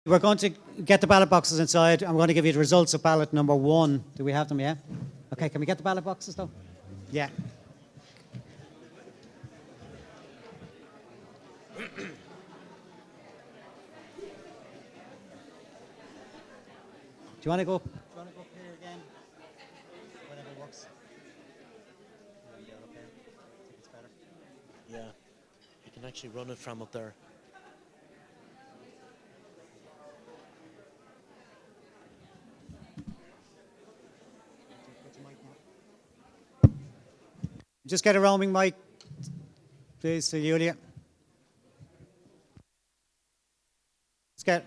We're going to get the ballot boxes inside. I'm going to give you the results of ballot number 1. Do we have them, yeah? Okay, can we get the ballot boxes, though? Yeah. Do you want to go? Do you want to go up here again? Whatever works. Yeah, okay. I think it's better. Yeah, you can actually run it from up there. Just get a roaming mic, please, to Julia. Let's get.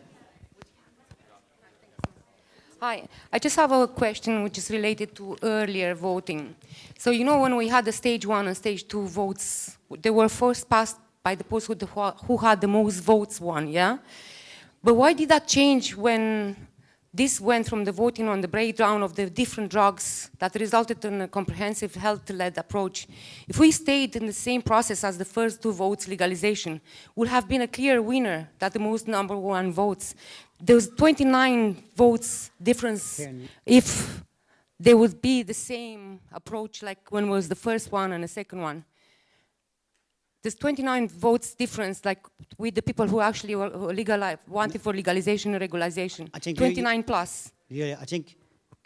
Hi, I just have a question which is related to earlier voting. So you know when we had the stage 1 and stage 2 votes, they were first passed by the person who had the most votes won, yeah? But why did that change when this went from the voting on the breakdown of the different drugs that resulted in a comprehensive health-led approach? If we stayed in the same process as the first 2 votes, legalization, would have been a clear winner that the most number 1 votes. There's 29 votes difference if there would be the same approach like when was the first one and the second one. There's 29 votes difference, like with the people who actually were wanted for legalization and regularization. I think 29 plus. Yeah, I think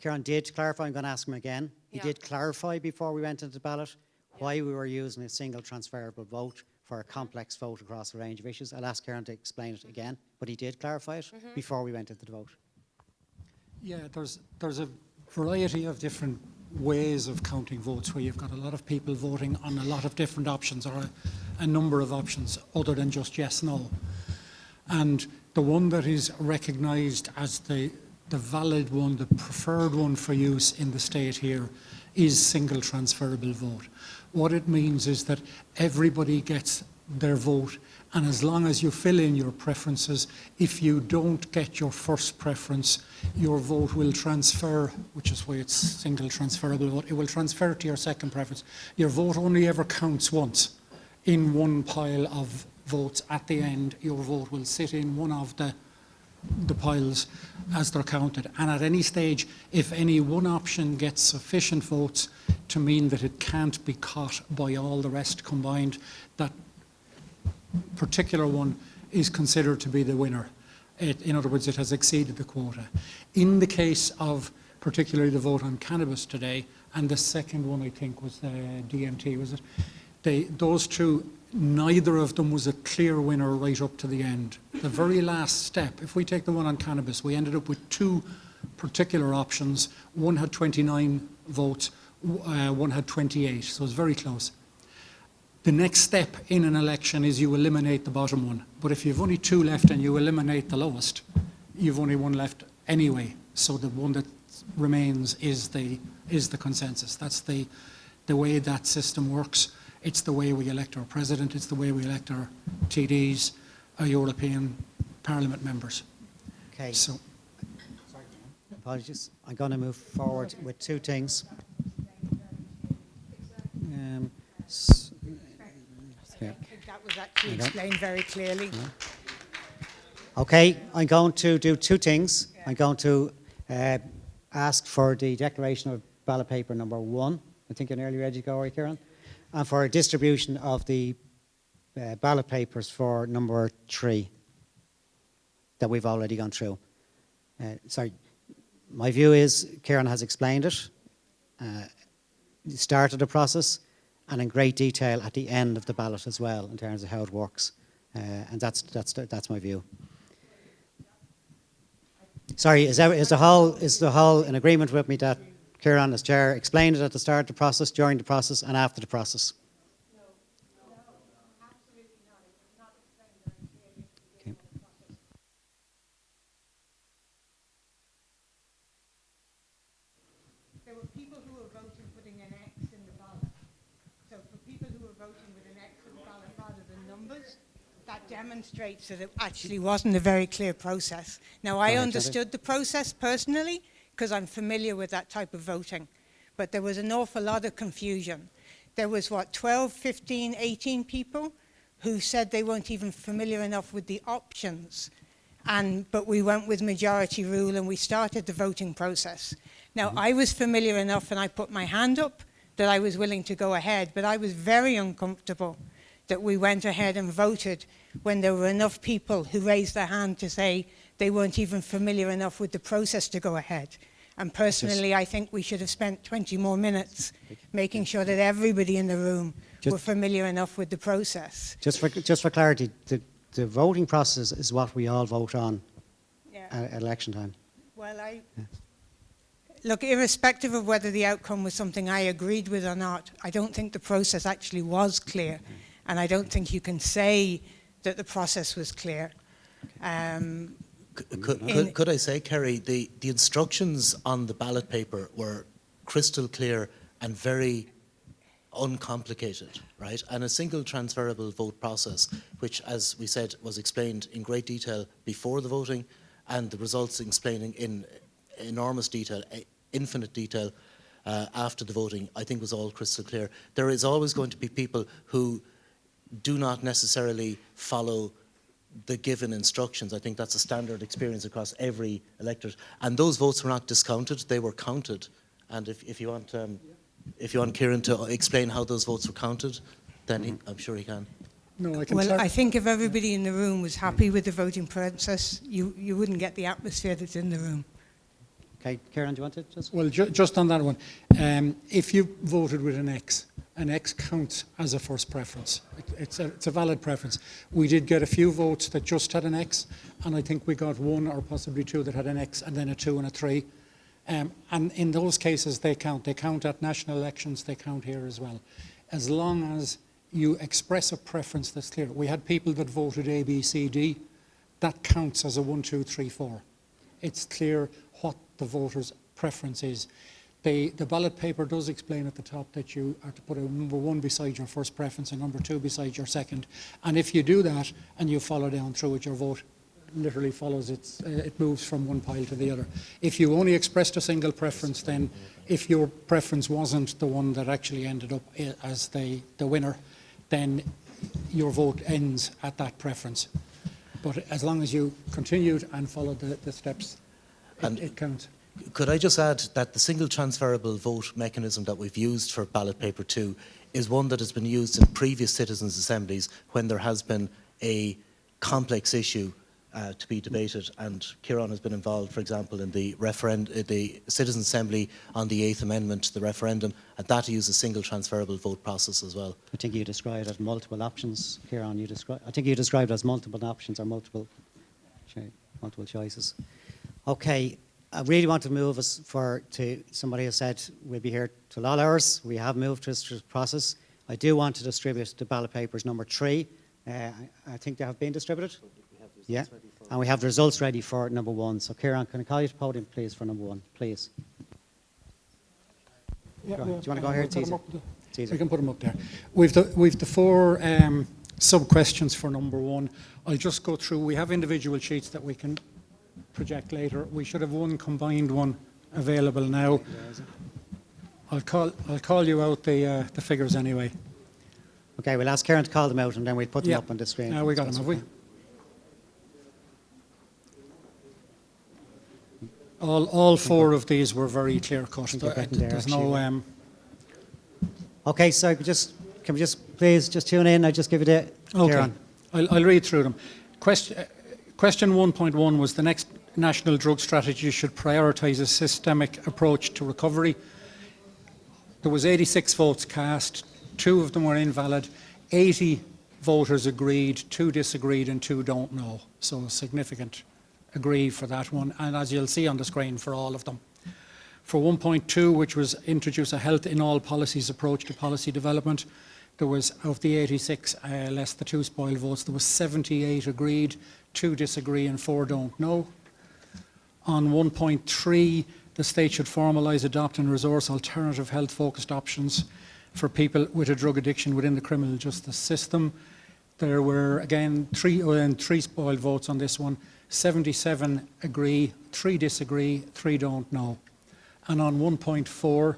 Kieran did clarify. I'm going to ask him again. He did clarify before we went into the ballot why we were using a single transferable vote for a complex vote across a range of issues. I'll ask Kieran to explain it again, but he did clarify it before we went into the vote. Yeah, there's a variety of different ways of counting votes where you've got a lot of people voting on a lot of different options or a number of options other than just yes, no. And the one that is recognised as the valid one, the preferred one for use in the state here is single transferable vote. What it means is that everybody gets their vote, and as long as you fill in your preferences, if you don't get your first preference, your vote will transfer, which is why it's single transferable vote, it will transfer to your second preference. Your vote only ever counts once in one pile of votes. At the end, your vote will sit in one of the piles as they're counted, and at any stage, if any one option gets sufficient votes to mean that it can't be caught by all the rest combined, that particular one is considered to be the winner. In other words, it has exceeded the quota. In the case of particularly the vote on cannabis today, and the second one I think was the DMT, was it? Those two, neither of them was a clear winner right up to the end. The very last step, if we take the one on cannabis, we ended up with 2 particular options. One had 29 votes, one had 28, so it's very close. The next step in an election is you eliminate the bottom one. But if you've only 2 left and you eliminate the lowest, you've only 1 left anyway. So the one that remains is the consensus. That's the way that system works. It's the way we elect our president. It's the way we elect our TDs, our European Parliament members. Okay. So, apologies. I'm going to move forward with 2 things. I think that was actually explained very clearly. Okay, I'm going to do 2 things. I'm going to ask for the declaration of ballot paper number 1. I think you're nearly ready to go, right, Kieran? And for a distribution of the ballot papers for number 3 that we've already gone through. Sorry, my view is Kieran has explained it, started the process, and in great detail at the end of the ballot as well in terms of how it works, and that's my view. Sorry, is the whole in agreement with me that Kieran, as chair, explained it at the start of the process, during the process, and after the process? No, absolutely not. It was not explained very clearly. Okay. There were people who were voting putting an X in the ballot. So for people who were voting with an X in the ballot rather than numbers, that demonstrates that it actually wasn't a very clear process. Now, I understood the process personally because I'm familiar with that type of voting, but there was an awful lot of confusion. There was, 12, 15, 18 people who said they weren't even familiar enough with the options. but we went with majority rule and we started the voting process. Now, I was familiar enough and I put my hand up that I was willing to go ahead, but I was very uncomfortable that we went ahead and voted when there were enough people who raised their hand to say they weren't even familiar enough with the process to go ahead. And personally, I think we should have spent 20 more minutes making sure that everybody in the room were familiar enough with the process. Just for clarity, the voting process is what we all vote on at election time. Well, look, irrespective of whether the outcome was something I agreed with or not, I don't think the process actually was clear. And I don't think you can say that the process was clear. Could I say, Kerry, the instructions on the ballot paper were crystal clear and very uncomplicated, right? And a single transferable vote process, which, as we said, was explained in great detail before the voting, and the results explaining in enormous detail, infinite detail, after the voting, I think was all crystal clear. There is always going to be people who do not necessarily follow the given instructions. I think that's a standard experience across every electorate. And those votes were not discounted, they were counted. And if you want Kieran to explain how those votes were counted, then I'm sure he can. No, I can Well, I think if everybody in the room was happy with the voting process, you wouldn't get the atmosphere that's in the room. Okay, Kieran, do you want to just? Well, just on that one, if you voted with an X counts as a first preference. It's a valid preference. We did get a few votes that just had an X, and I think we got one or possibly two that had an X and then a 2 and a 3. And in those cases, they count. They count at national elections. They count here as well. As long as you express a preference that's clear. We had people that voted A, B, C, D. That counts as a 1, 2, 3, 4. It's clear what the voter's preference is. The ballot paper does explain at the top that you are to put a number 1 beside your first preference and number 2 beside your second. And if you do that and you follow down through it, your vote literally follows it moves from one pile to the other. If you only expressed a single preference, then if your preference wasn't the one that actually ended up as the winner, then your vote ends at that preference. But as long as you continued and followed the steps, it counts. Could I just add that the single transferable vote mechanism that we've used for ballot paper 2 is one that has been used in previous citizens' assemblies when there has been a complex issue to be debated, and Kieran has been involved, for example, in the Citizens' Assembly on the 8th Amendment, the referendum, and that used a single transferable vote process as well. I think you described it as multiple options, Kieran. I think you described it as multiple options or multiple choices. Okay, I really want to move us to somebody who said we'll be here till all hours. We have moved to this process. I do want to distribute the ballot papers number 3. I think they have been distributed. Yeah, and we have the results ready for number 1. So, Kieran, can I call you to the podium, please, for number 1, please? Do you want to go here? It's easier. We can put them up there. We've the 4 sub-questions for number 1. I'll just go through. We have individual sheets that we can project later. We should have one combined one available now. I'll call you out the figures anyway. Okay, we'll ask Kieran to call them out and then we'll put them up on the screen. Now we got them, have we? All 4 of these were very clear cut. There's no. Okay, so can we just please just tune in? I just give you the. Okay, Kieran. I'll read through them. Question 1.1 was the next national drug strategy should prioritise a systemic approach to recovery. There was 86 votes cast, 2 of them were invalid, 80 voters agreed, 2 disagreed and 2 don't know. So a significant agree for that one, and as you'll see on the screen for all of them. For 1.2, which was introduce a health in all policies approach to policy development, there was, of the 86 less the 2 spoiled votes, there was 78 agreed, 2 disagree and 4 don't know. On 1.3, the state should formalise, adopt and resource alternative health focused options for people with a drug addiction within the criminal justice system. There were again 3 spoiled votes on this one. 77 agree, 3 disagree, 3 don't know. And on 1.4,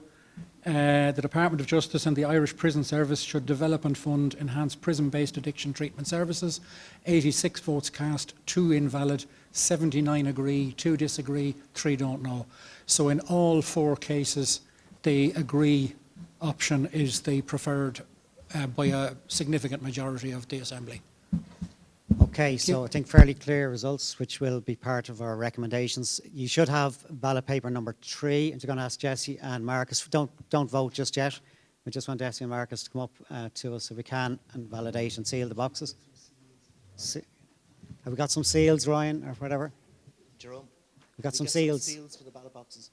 The Department of Justice and the Irish Prison Service should develop and fund enhanced prison-based addiction treatment services. 86 votes cast, 2 invalid, 79 agree, 2 disagree, 3 don't know. So in all 4 cases, the agree option is the preferred by a significant majority of the Assembly. Okay, so I think fairly clear results, which will be part of our recommendations. You should have ballot paper number 3. And you're going to ask Jesse and Marcus. Don't vote just yet. We just want Jesse and Marcus to come up to us if we can and validate and seal the boxes. Have we got some seals, Ryan, or whatever? Jerome? We've got Can some we get seals. Seals for the ballot boxes.